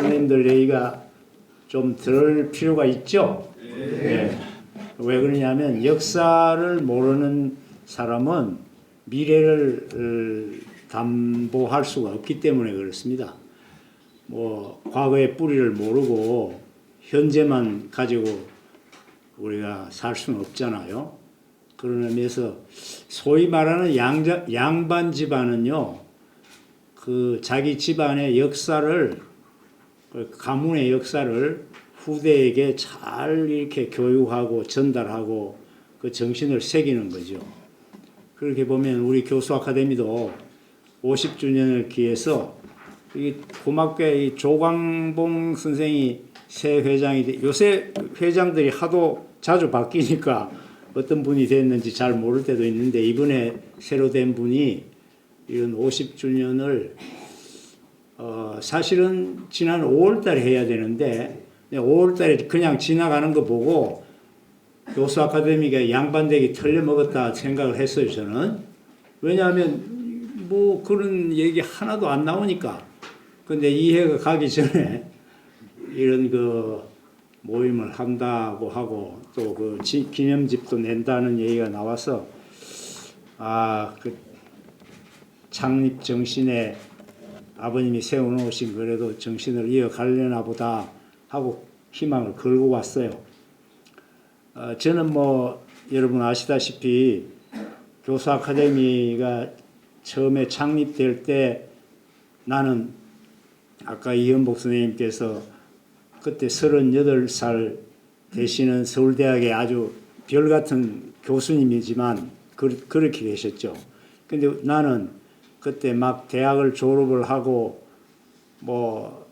선생님들 얘기가 좀 들을 필요가 있죠. 네. 왜 그러냐면 역사를 모르는 사람은 미래를 담보할 수가 없기 때문에 그렇습니다. 뭐 과거의 뿌리를 모르고 현재만 가지고 우리가 살 수는 없잖아요. 그런 의미에서 소위 말하는 양반 집안은요, 그 자기 집안의 역사를, 그 가문의 역사를 후대에게 잘 이렇게 교육하고 전달하고 그 정신을 새기는 거죠. 그렇게 보면 우리 교수 아카데미도 50주년을 기해서 이 고맙게 이 조광봉 선생이 새 회장이 요새 회장들이 하도 자주 바뀌니까 어떤 분이 됐는지 잘 모를 때도 있는데 이번에 새로 된 분이 이런 50주년을 사실은 지난 5월달에 해야 되는데 5월달에 그냥 지나가는 거 보고 교수 아카데미가 양반되기 털려먹었다 생각을 했어요. 저는. 왜냐하면 뭐 그런 얘기 하나도 안 나오니까. 근데 이 해가 가기 전에 이런 그 모임을 한다고 하고 또 그 기념집도 낸다는 얘기가 나와서 그 창립 정신에 아버님이 세워놓으신 그래도 정신을 이어가려나 보다 하고 희망을 걸고 왔어요. 저는 뭐 여러분 아시다시피 교수 아카데미가 처음에 창립될 때 나는 아까 이현복 선생님께서 그때 38살 되시는 서울대학의 아주 별같은 교수님이지만 그렇게 계셨죠. 근데 나는 그때 막 대학을 졸업을 하고 뭐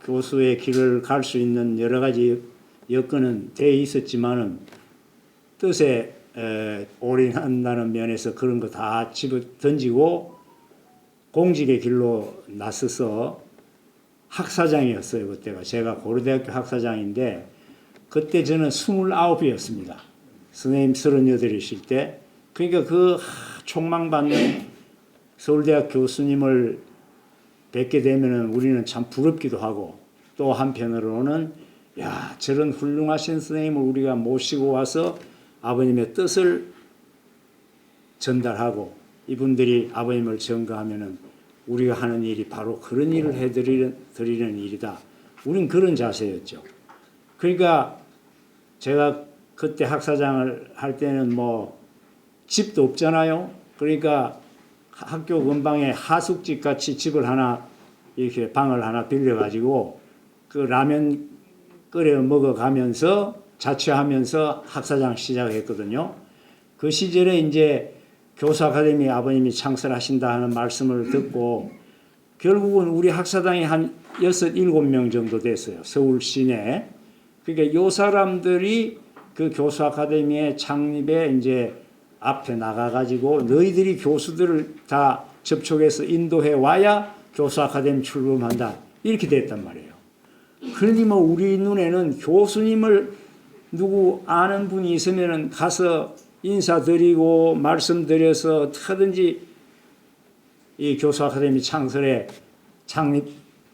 교수의 길을 갈 수 있는 여러 가지 여건은 돼 있었지만은 뜻에 올인한다는 면에서 그런 거 다 집어 던지고 공직의 길로 나서서 학사장이었어요. 그때가 제가 고려대학교 학사장인데 그때 저는 29이었습니다. 선생님 38이실 때. 그러니까 그 촉망받는 서울대학 교수님을 뵙게 되면은 우리는 참 부럽기도 하고 또 한편으로는 야, 저런 훌륭하신 선생님을 우리가 모시고 와서 아버님의 뜻을 전달하고 이분들이 아버님을 전가하면은 우리가 하는 일이 바로 그런 일을 해드리는 일이다. 우린 그런 자세였죠. 그러니까 제가 그때 학사장을 할 때는 뭐 집도 없잖아요. 그러니까 학교 근방에 하숙집 같이 집을 하나 이렇게 방을 하나 빌려가지고 그 라면 끓여 먹어가면서 자취하면서 학사장 시작했거든요. 그 시절에 이제 교수 아카데미 아버님이 창설하신다 하는 말씀을 듣고 결국은 우리 학사당이 한 6, 7명 정도 됐어요. 서울 시내에. 그러니까 요 사람들이 그 교수 아카데미의 창립에 이제 앞에 나가가지고 너희들이 교수들을 다 접촉해서 인도해 와야 교수 아카데미 출범한다. 이렇게 됐단 말이에요. 그러니 뭐 우리 눈에는 교수님을 누구 아는 분이 있으면은 가서 인사드리고 말씀드려서 어떻게든지 이 교수 아카데미 창설에 창립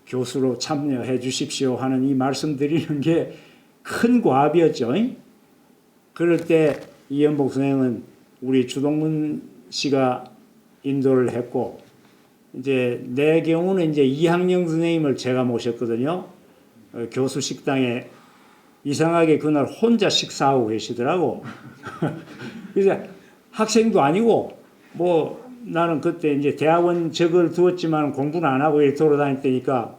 교수로 참여해 주십시오 하는 이 말씀드리는 게 큰 과업이었죠. 그럴 때 이현복 선생은 우리 주동문 씨가 인도를 했고 이제 내 경우는 이제 이학영 선생님을 제가 모셨거든요. 교수 식당에 이상하게 그날 혼자 식사하고 계시더라고. 그래서 학생도 아니고 뭐 나는 그때 이제 대학원 적을 두었지만 공부는 안 하고 이렇게 돌아다녔다니까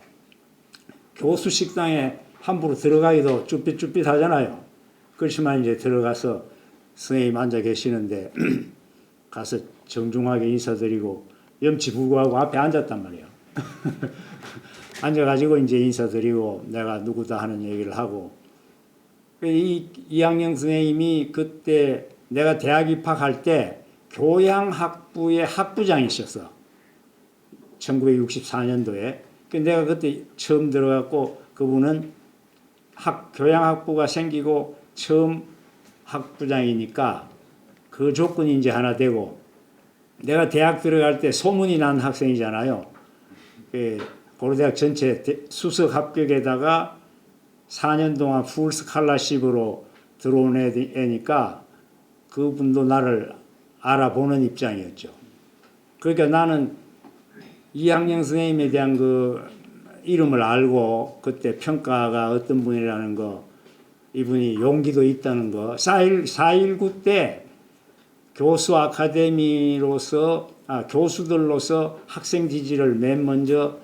교수 식당에 함부로 들어가기도 쭈삣쭈삣 하잖아요. 그렇지만 이제 들어가서 선생님 앉아 계시는데 가서 정중하게 인사드리고 염치부구하고 앞에 앉았단 말이에요. 앉아가지고 이제 인사드리고 내가 누구다 하는 얘기를 하고 이학영 선생님이 그때 내가 대학 입학할 때 교양학부의 학부장이셨어. 1964년도에. 내가 그때 처음 들어갔고 그분은 교양학부가 생기고 처음 학부장이니까 그 조건이 이제 하나 되고 내가 대학 들어갈 때 소문이 난 학생이잖아요. 고려대학 전체 수석 합격에다가 4년 동안 풀 스칼라십으로 들어온 애니까 그분도 나를 알아보는 입장이었죠. 그러니까 나는 이학영 선생님에 대한 그 이름을 알고 그때 평가가 어떤 분이라는 거, 이분이 용기도 있다는 거, 4.19 때 교수 아카데미로서 교수들로서 학생 지지를 맨 먼저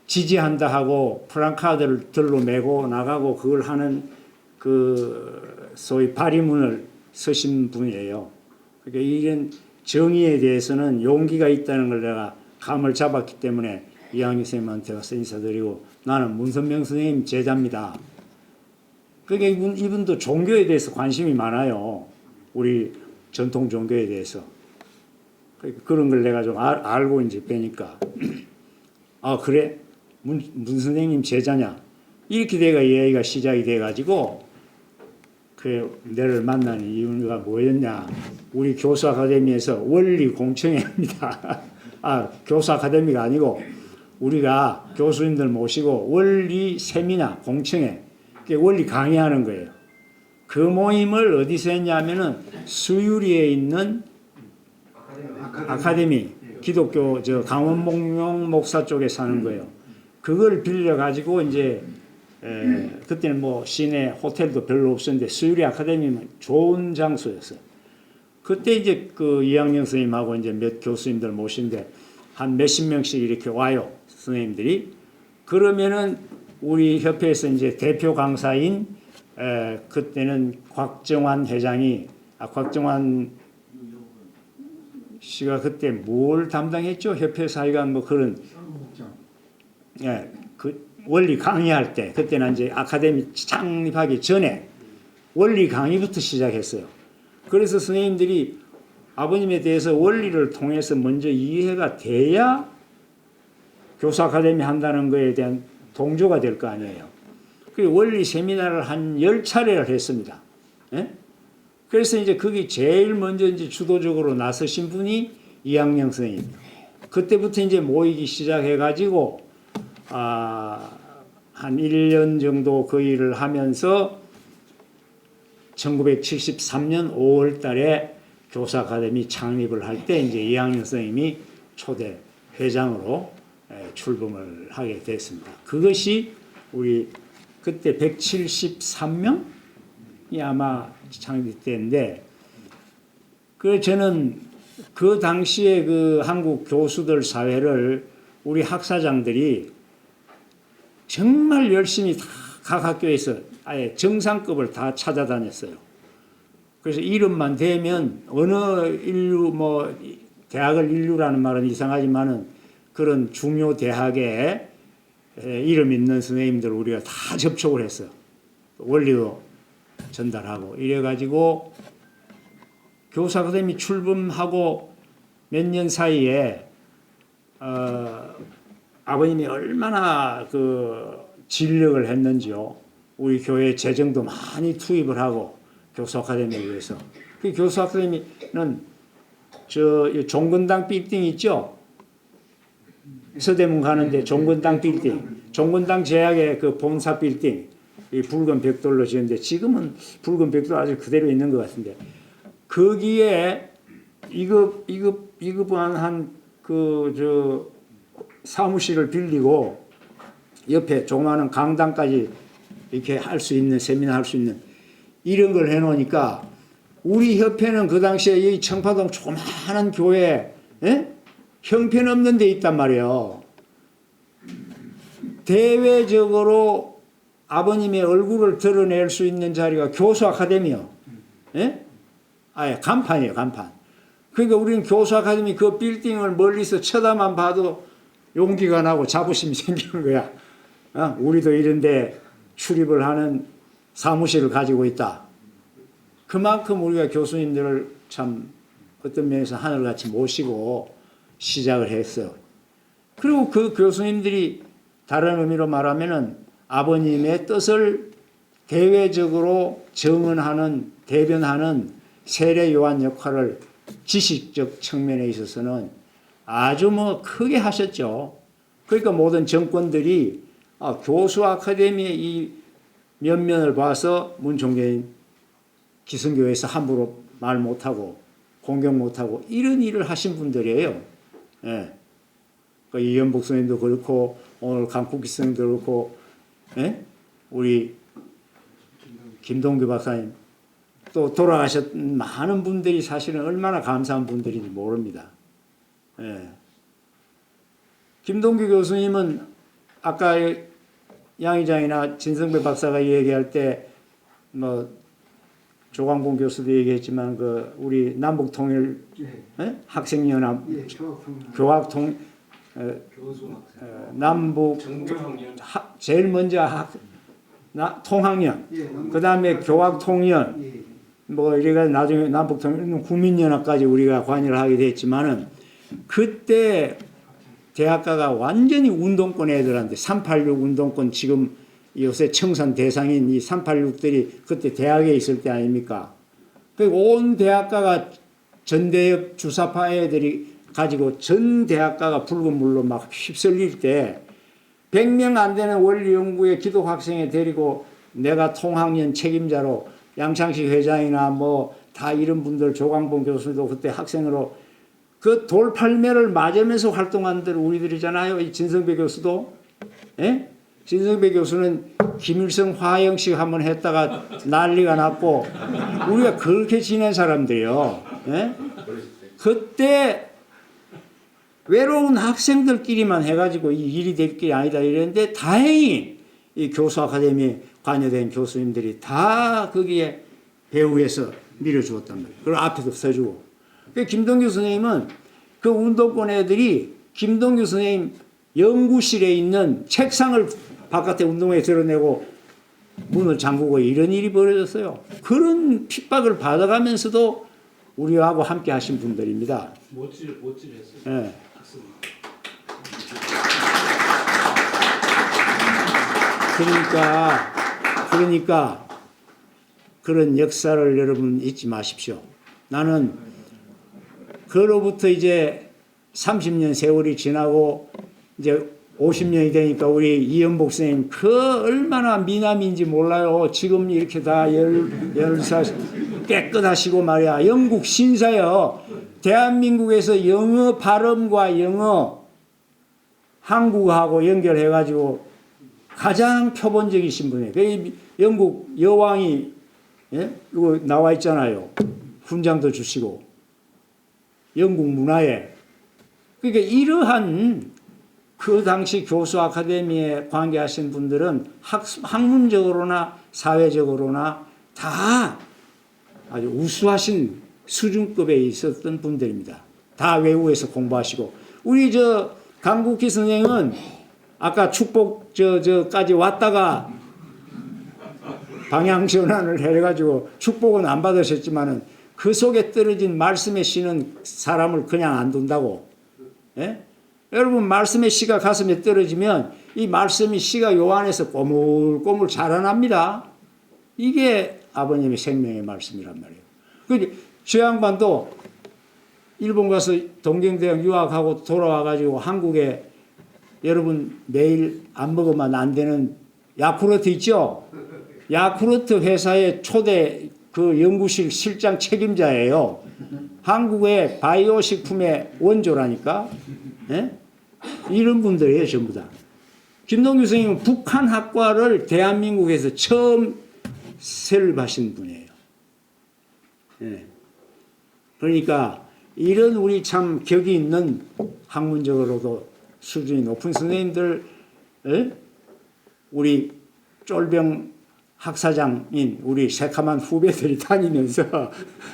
지지한다 하고 프랑카드를 들로 메고 나가고 그걸 하는 그 소위 발의문을 쓰신 분이에요. 그러니까 이런 정의에 대해서는 용기가 있다는 걸 내가 감을 잡았기 때문에 이학영 선생님한테 가서 인사드리고 나는 문선명 선생님 제자입니다. 그러니까 이분도 종교에 대해서 관심이 많아요. 우리 전통 종교에 대해서. 그런 걸 내가 좀 알고 이제 뵈니까 아 그래? 문 선생님 제자냐? 이렇게 내가 이야기가 시작이 돼가지고 그 너를 만난 이유가 뭐였냐? 우리 교수 아카데미에서 원리 공청회입니다. 교수 아카데미가 아니고 우리가 교수님들 모시고 원리 세미나 공청회, 원리 강의하는 거예요. 그 모임을 어디서 했냐면은 수유리에 있는 아카데미 기독교 강원봉룡 목사 쪽에 사는 거예요. 그걸 빌려 가지고 이제 그때는 뭐 시내 호텔도 별로 없었는데 수유리 아카데미는 좋은 장소였어요. 그때 이제 그 이학영 선생님하고 이제 몇 교수님들 모신데 한 몇십 명씩 이렇게 와요. 선생님들이. 그러면은 우리 협회에서 이제 대표 강사인 그때는 곽정환 회장이 곽정환 씨가 그때 뭘 담당했죠? 협회 사회관 뭐 그런 그 원리 강의할 때 그때는 이제 아카데미 창립하기 전에 원리 강의부터 시작했어요. 그래서 선생님들이 아버님에 대해서 원리를 통해서 먼저 이해가 돼야 교수 아카데미 한다는 거에 대한 동조가 될 거 아니에요. 그 원리 세미나를 한 10차례를 했습니다. 예? 그래서 이제 거기 제일 먼저 이제 주도적으로 나서신 분이 이학영 선생님. 그때부터 이제 모이기 시작해가지고 한 1년 정도 그 일을 하면서 1973년 5월 달에 교수 아카데미 창립을 할 때 이제 이학영 선생님이 초대 회장으로 출범을 하게 됐습니다. 그것이 우리 그때 173명이 아마 창립 때인데, 그 저는 그 당시에 그 한국 교수들 사회를 우리 학사장들이 정말 열심히 다 각 학교에서 아예 정상급을 다 찾아다녔어요. 그래서 이름만 대면 어느 인류 뭐 대학을 인류라는 말은 이상하지만은 그런 중요 대학에 이름 있는 선생님들 우리가 다 접촉을 했어요. 원리도 전달하고 이래가지고 교수 아카데미 출범하고 몇 년 사이에 아버님이 얼마나 그 진력을 했는지요. 우리 교회 재정도 많이 투입을 하고 교수 아카데미에 위해서. 그 교수 아카데미는 저 종근당 빌딩 있죠. 서대문 가는데 종근당 빌딩, 종근당 제약의 그 본사 빌딩, 이 붉은 벽돌로 지었는데 지금은 붉은 벽돌 아직 그대로 있는 것 같은데 거기에 이급한 한 그 저 사무실을 빌리고 옆에 조그마한 강당까지 이렇게 할 수 있는 세미나 할 수 있는 이런 걸 해놓으니까 우리 협회는 그 당시에 이 청파동 조그마한 교회 형편없는 데 있단 말이에요. 대외적으로 아버님의 얼굴을 드러낼 수 있는 자리가 교수 아카데미요. 아예 간판이에요, 간판. 그러니까 우리는 교수 아카데미 그 빌딩을 멀리서 쳐다만 봐도 용기가 나고 자부심이 생기는 거야. 우리도 이런데 출입을 하는 사무실을 가지고 있다. 그만큼 우리가 교수님들을 참 어떤 면에서 하늘같이 모시고 시작을 했어요. 그리고 그 교수님들이 다른 의미로 말하면은 아버님의 뜻을 대외적으로 정언하는, 대변하는 세례 요한 역할을 지식적 측면에 있어서는 아주 뭐 크게 하셨죠. 그러니까 모든 정권들이 교수 아카데미의 이 면면을 봐서 문 총재인 기성교회에서 함부로 말 못하고 공격 못하고 이런 일을 하신 분들이에요. 예. 그 이현복 선생님도 그렇고 오늘 강국기 선생님도 그렇고 예? 우리 김동규 박사님 또 돌아가셨던 많은 분들이 사실은 얼마나 감사한 분들인지 모릅니다. 예. 김동규 교수님은 아까 양의장이나 진성배 박사가 얘기할 때 뭐 조광봉 교수도 얘기했지만 그 우리 남북통일 예? 학생연합 교학통 남북 제일 먼저 통학연 그 다음에 교학통연 뭐 이래가 나중에 남북통일 국민연합까지 우리가 관여를 하게 됐지만은 그때 대학가가 완전히 운동권 애들한테 386 운동권 지금 요새 청산 대상인 이 386들이 그때 대학에 있을 때 아닙니까? 그리고 온 대학가가 전대협 주사파 애들이 가지고 전 대학가가 붉은 물로 막 휩쓸릴 때 100명 안 되는 원리연구회 기독학생에 데리고 내가 통학연 책임자로 양창식 회장이나 뭐 다 이런 분들 조광봉 교수도 그때 학생으로 그 돌팔매를 맞으면서 활동한 들 우리들이잖아요. 이 진성배 교수도. 예? 진성배 교수는 김일성 화형식 한번 했다가 난리가 났고 우리가 그렇게 지낸 사람들이요. 예? 그때 외로운 학생들끼리만 해가지고 이 일이 될 게 아니다 이랬는데 다행히 이 교수 아카데미에 관여된 교수님들이 다 거기에 배후에서 밀어주었단 말이에요. 그리고 앞에도 서주고. 김동규 선생님은 그 운동권 애들이 김동규 선생님 연구실에 있는 책상을 바깥에 운동회에 드러내고 문을 잠그고 이런 일이 벌어졌어요. 그런 핍박을 받아가면서도 우리하고 함께 하신 분들입니다. 못질했어요. 네. 그러니까 그런 역사를 여러분 잊지 마십시오. 나는 그로부터 이제 30년 세월이 지나고 이제 50년이 되니까 우리 이현복 선생님 그 얼마나 미남인지 몰라요. 지금 이렇게 다 열사 깨끗하시고 말이야. 영국 신사요. 대한민국에서 영어 발음과 영어 한국하고 연결해가지고 가장 표본적이신 분이에요. 그 영국 여왕이 예? 이거 나와 있잖아요. 훈장도 주시고 영국 문화에 그러니까 이러한 그 당시 교수 아카데미에 관계하신 분들은 학문적으로나 사회적으로나 다 아주 우수하신 수준급에 있었던 분들입니다. 다 외국에서 공부하시고 우리 저 강국희 선생은 아까 축복 저까지 왔다가 방향 전환을 해가지고 축복은 안 받으셨지만은 그 속에 떨어진 말씀의 씨는 사람을 그냥 안 둔다고. 예? 여러분 말씀의 씨가 가슴에 떨어지면 이 말씀의 씨가 요 안에서 꼬물꼬물 자라납니다. 이게 아버님의 생명의 말씀이란 말이에요. 그런데 저 양반도 일본 가서 동경대학 유학하고 돌아와가지고 한국에 여러분 매일 안 먹으면 안 되는 야쿠르트 있죠? 야쿠르트 회사의 초대 그 연구실 실장 책임자예요. 한국의 바이오 식품의 원조라니까. 예? 이런 분들이에요, 전부 다. 김동규 선생님은 북한 학과를 대한민국에서 처음 설립하신 분이에요. 예. 그러니까 이런 우리 참 격이 있는 학문적으로도 수준이 높은 선생님들, 예? 우리 쫄병 학사장인 우리 새카만 후배들이 다니면서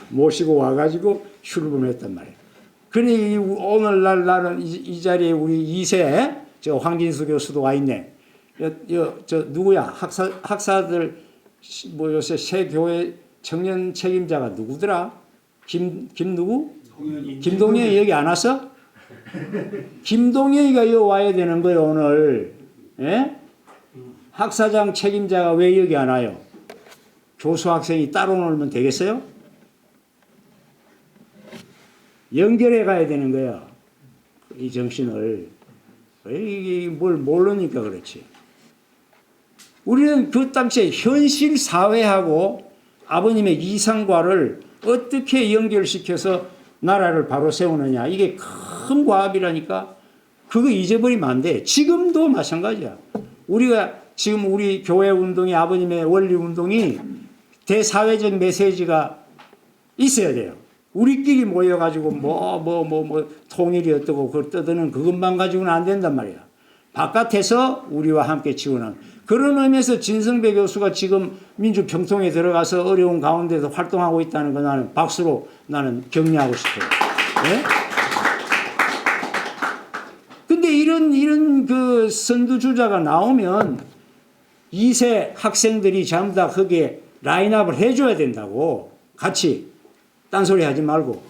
모시고 와가지고 출범했단 말이에요. 그래 오늘날 나는 이 자리에 우리 2세 저 황진수 교수도 와 있네. 저 누구야? 학사들 뭐 요새 새 교회 청년 책임자가 누구더라? 김 누구? 김동영이 여기 안 왔어? 김동영이가 여기 와야 되는 거예요 오늘. 예? 학사장 책임자가 왜 여기 안 와요? 교수 학생이 따로 놀면 되겠어요? 연결해 가야 되는 거야. 이 정신을. 이게 뭘 모르니까 그렇지. 우리는 그 당시에 현실 사회하고 아버님의 이상과를 어떻게 연결시켜서 나라를 바로 세우느냐. 이게 큰 과업이라니까. 그거 잊어버리면 안 돼. 지금도 마찬가지야. 우리가 지금 우리 교회 운동이 아버님의 원리 운동이 대사회적 메시지가 있어야 돼요. 우리끼리 모여가지고 통일이 어떠고 그걸 떠드는 그것만 가지고는 안 된단 말이야. 바깥에서 우리와 함께 지원하는 그런 의미에서 진성배 교수가 지금 민주평통에 들어가서 어려운 가운데서 활동하고 있다는 거 나는 박수로 나는 격려하고 싶어요. 네? 근데 이런 그 선두주자가 나오면 2세 학생들이 전부 다 거기에 라인업을 해줘야 된다고. 같이 딴소리 하지 말고.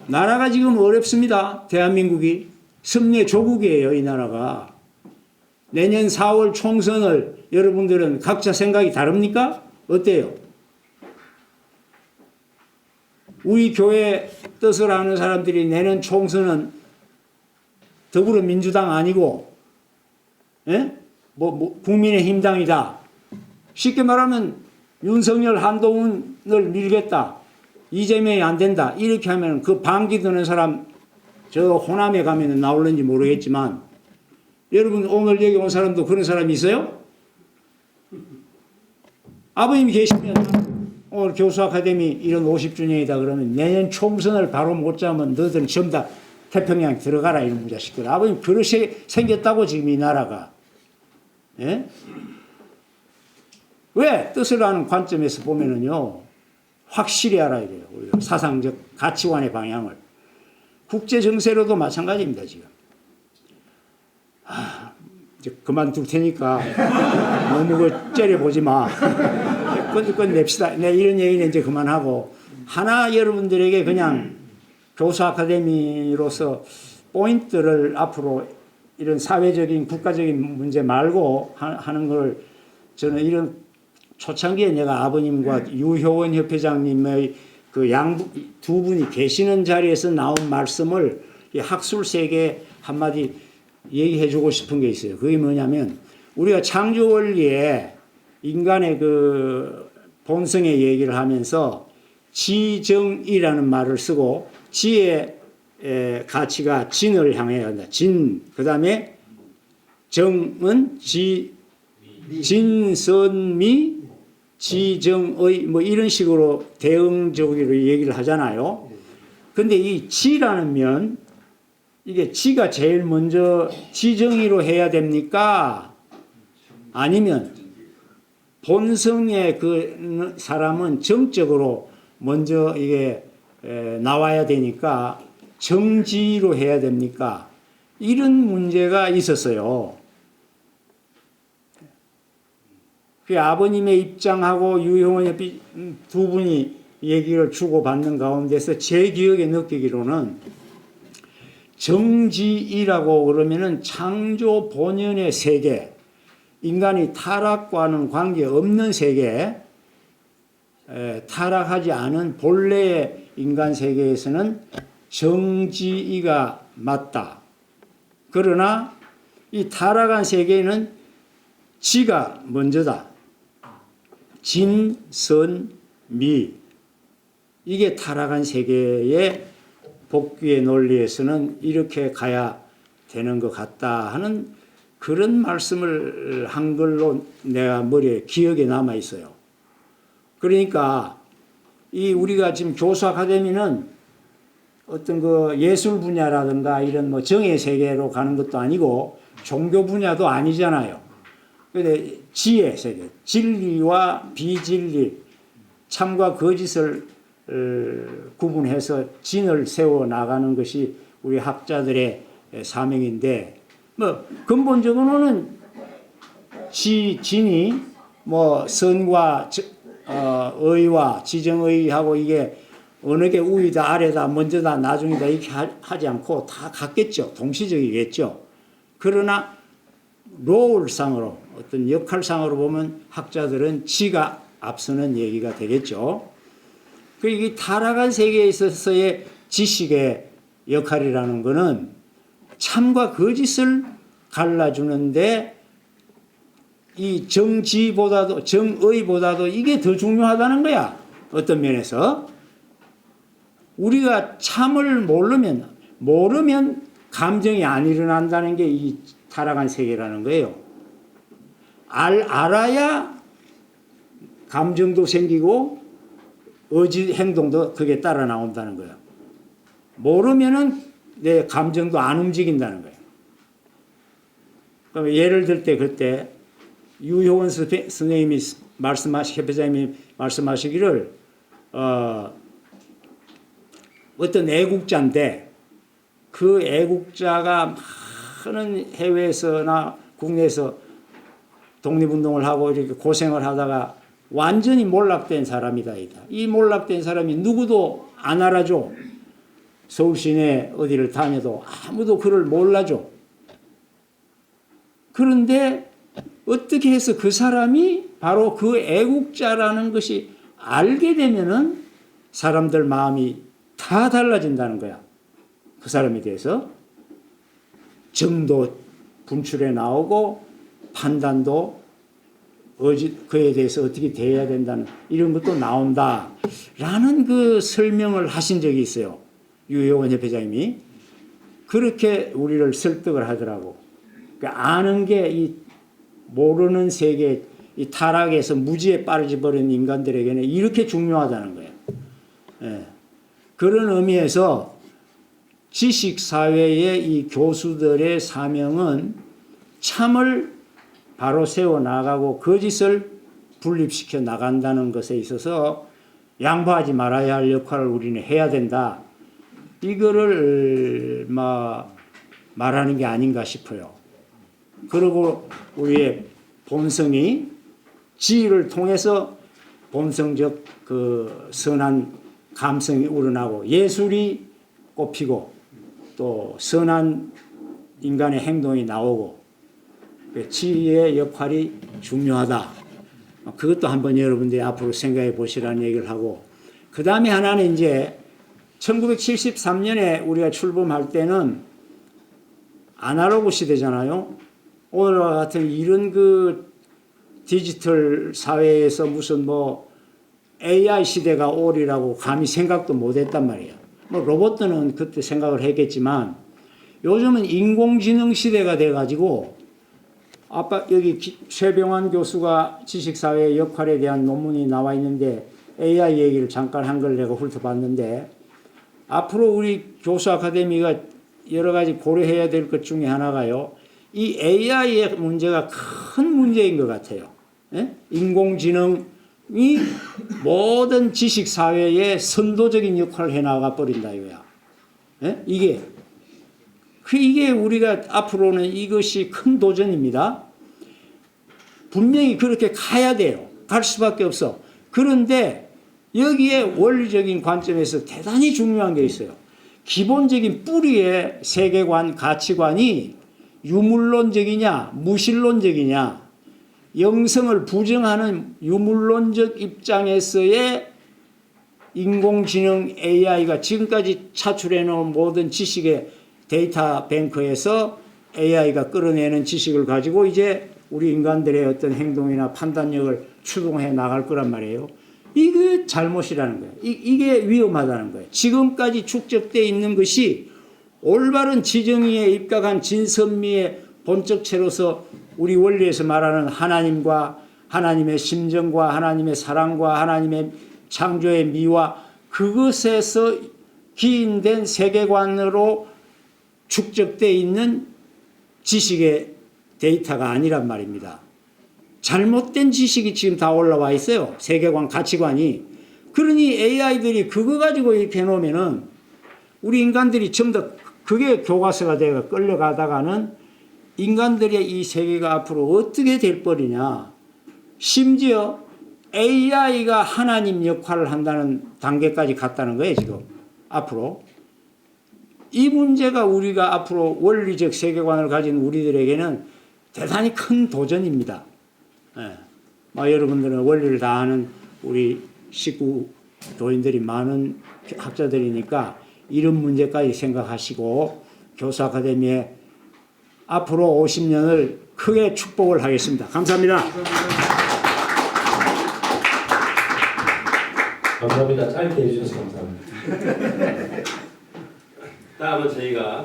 나라가 지금 어렵습니다. 대한민국이 섭리의 조국이에요. 이 나라가. 내년 4월 총선을 여러분들은 각자 생각이 다릅니까? 어때요? 우리 교회 뜻을 아는 사람들이 내년 총선은 더불어민주당 아니고 국민의힘당이다. 쉽게 말하면 윤석열, 한동훈을 밀겠다. 이재명이 안 된다. 이렇게 하면 그 반기 드는 사람 저 호남에 가면 나올는지 모르겠지만 여러분 오늘 여기 온 사람도 그런 사람이 있어요? 아버님이 계시면 오늘 교수 아카데미 이런 50주년이다 그러면 내년 총선을 바로 못 잡으면 너희들은 전부 다 태평양 들어가라 이런 자식들. 아버님 그릇이 생겼다고 지금 이 나라가. 예? 왜? 뜻을 아는 관점에서 보면은요 확실히 알아야 돼요. 우리가 사상적 가치관의 방향을. 국제 정세로도 마찬가지입니다 지금. 이제 그만둘 테니까 너무 그 째려보지 마. 끝냅시다. 네, 이런 얘기는 이제 그만하고 하나 여러분들에게 그냥 교수 아카데미로서 포인트를 앞으로 이런 사회적인 국가적인 문제 말고 하는 걸 저는 이런 초창기에 내가 아버님과 유효원 협회장님의 그 두 분이 계시는 자리에서 나온 말씀을 이 학술 세계에 한마디 얘기해 주고 싶은 게 있어요. 그게 뭐냐면 우리가 창조 원리에 인간의 그 본성의 얘기를 하면서 지정이라는 말을 쓰고 지의 가치가 진을 향해야 한다. 진, 그 다음에 정은 진선미, 지정의 뭐 이런 식으로 대응적으로 얘기를 하잖아요. 근데 이 지라는 면 이게 지가 제일 먼저 지정의로 해야 됩니까? 아니면 본성의 그 사람은 정적으로 먼저 이게 나와야 되니까 정지로 해야 됩니까? 이런 문제가 있었어요. 그 아버님의 입장하고 유형원 두 분이 얘기를 주고받는 가운데서 제 기억에 느끼기로는 정지이라고 그러면은 창조 본연의 세계, 인간이 타락과는 관계없는 세계, 타락하지 않은 본래의 인간 세계에서는 정지이가 맞다. 그러나 이 타락한 세계는 지가 먼저다. 진, 선, 미. 이게 타락한 세계의 복귀의 논리에서는 이렇게 가야 되는 것 같다 하는 그런 말씀을 한 걸로 내가 머리에 기억에 남아 있어요. 그러니까 이 우리가 지금 교수 아카데미는 어떤 그 예술 분야라든가 이런 뭐 정의 세계로 가는 것도 아니고 종교 분야도 아니잖아요. 근데 지혜 세계, 진리와 비진리, 참과 거짓을 구분해서 진을 세워 나가는 것이 우리 학자들의 사명인데, 뭐 근본적으로는 진이 뭐 선과 의와 지정의하고 이게 어느 게 우위다 아래다 먼저다 나중이다 이렇게 하지 않고 다 같겠죠. 동시적이겠죠. 그러나 롤상으로 어떤 역할상으로 보면 학자들은 지가 앞서는 얘기가 되겠죠. 이 타락한 세계에 있어서의 지식의 역할이라는 것은 참과 거짓을 갈라주는데 이 정지보다도 정의보다도 이게 더 중요하다는 거야. 어떤 면에서 우리가 참을 모르면 감정이 안 일어난다는 게 이 타락한 세계라는 거예요. 알아야 감정도 생기고 의지 행동도 그게 따라 나온다는 거예요. 모르면은 내 감정도 안 움직인다는 거예요. 그럼 예를 들 때 그때 유효원 선생님이 협회장님이 말씀하시기를 어떤 애국자인데 그 애국자가 많은 해외에서나 국내에서 독립운동을 하고 이렇게 고생을 하다가 완전히 몰락된 사람이다. 이 몰락된 사람이 누구도 안 알아줘. 서울 시내 어디를 다녀도 아무도 그를 몰라줘. 그런데 어떻게 해서 그 사람이 바로 그 애국자라는 것이 알게 되면은 사람들 마음이 다 달라진다는 거야. 그 사람에 대해서 정도 분출해 나오고 판단도 그에 대해서 어떻게 대해야 된다는 이런 것도 나온다라는 그 설명을 하신 적이 있어요. 유효원 협회장님이 그렇게 우리를 설득을 하더라고. 그러니까 아는 게 이 모르는 세계 이 타락에서 무지에 빠져버린 인간들에게는 이렇게 중요하다는 거예요. 예. 그런 의미에서 지식사회의 이 교수들의 사명은 참을 바로 세워나가고 거짓을 분립시켜 나간다는 것에 있어서 양보하지 말아야 할 역할을 우리는 해야 된다. 이거를 말하는 게 아닌가 싶어요. 그리고 우리의 본성이 지혜를 통해서 본성적 그 선한 감성이 우러나고 예술이 꽃피고 또 선한 인간의 행동이 나오고 지혜의 역할이 중요하다. 그것도 한번 여러분들이 앞으로 생각해 보시라는 얘기를 하고 그 다음에 하나는 이제 1973년에 우리가 출범할 때는 아날로그 시대잖아요. 오늘과 같은 이런 그 디지털 사회에서 무슨 AI 시대가 오리라고 감히 생각도 못 했단 말이에요. 로봇들은 그때 생각을 했겠지만 요즘은 인공지능 시대가 돼가지고 아까 여기 최병환 교수가 지식사회의 역할에 대한 논문이 나와 있는데 AI 얘기를 잠깐 한 걸 내가 훑어봤는데 앞으로 우리 교수 아카데미가 여러 가지 고려해야 될 것 중에 하나가요. 이 AI의 문제가 큰 문제인 것 같아요. 예? 인공지능이 모든 지식사회에 선도적인 역할을 해나가 버린다 이거야. 예? 이게 우리가 앞으로는 이것이 큰 도전입니다. 분명히 그렇게 가야 돼요. 갈 수밖에 없어. 그런데 여기에 원리적인 관점에서 대단히 중요한 게 있어요. 기본적인 뿌리의 세계관, 가치관이 유물론적이냐, 무신론적이냐, 영성을 부정하는 유물론적 입장에서의 인공지능 AI가 지금까지 차출해놓은 모든 지식의 데이터 뱅크에서 AI가 끌어내는 지식을 가지고 이제 우리 인간들의 어떤 행동이나 판단력을 추동해 나갈 거란 말이에요. 이게 잘못이라는 거예요. 이게 위험하다는 거예요. 지금까지 축적되어 있는 것이 올바른 지정의에 입각한 진선미의 본적체로서 우리 원리에서 말하는 하나님과 하나님의 심정과 하나님의 사랑과 하나님의 창조의 미와 그것에서 기인된 세계관으로 축적되어 있는 지식의 데이터가 아니란 말입니다. 잘못된 지식이 지금 다 올라와 있어요. 세계관, 가치관이. 그러니 AI들이 그거 가지고 이렇게 해놓으면은 우리 인간들이 전부 다 그게 교과서가 되어 끌려가다가는 인간들의 이 세계가 앞으로 어떻게 될 거리냐. 심지어 AI가 하나님 역할을 한다는 단계까지 갔다는 거예요, 지금. 앞으로. 이 문제가 우리가 앞으로 원리적 세계관을 가진 우리들에게는 대단히 큰 도전입니다. 예. 여러분들은 원리를 다 아는 우리 식구 교인들이 많은 학자들이니까 이런 문제까지 생각하시고 교사 아카데미의 앞으로 50년을 크게 축복을 하겠습니다. 감사합니다. 감사합니다. 짧게 해주셔서 감사합니다. 다음은 저희가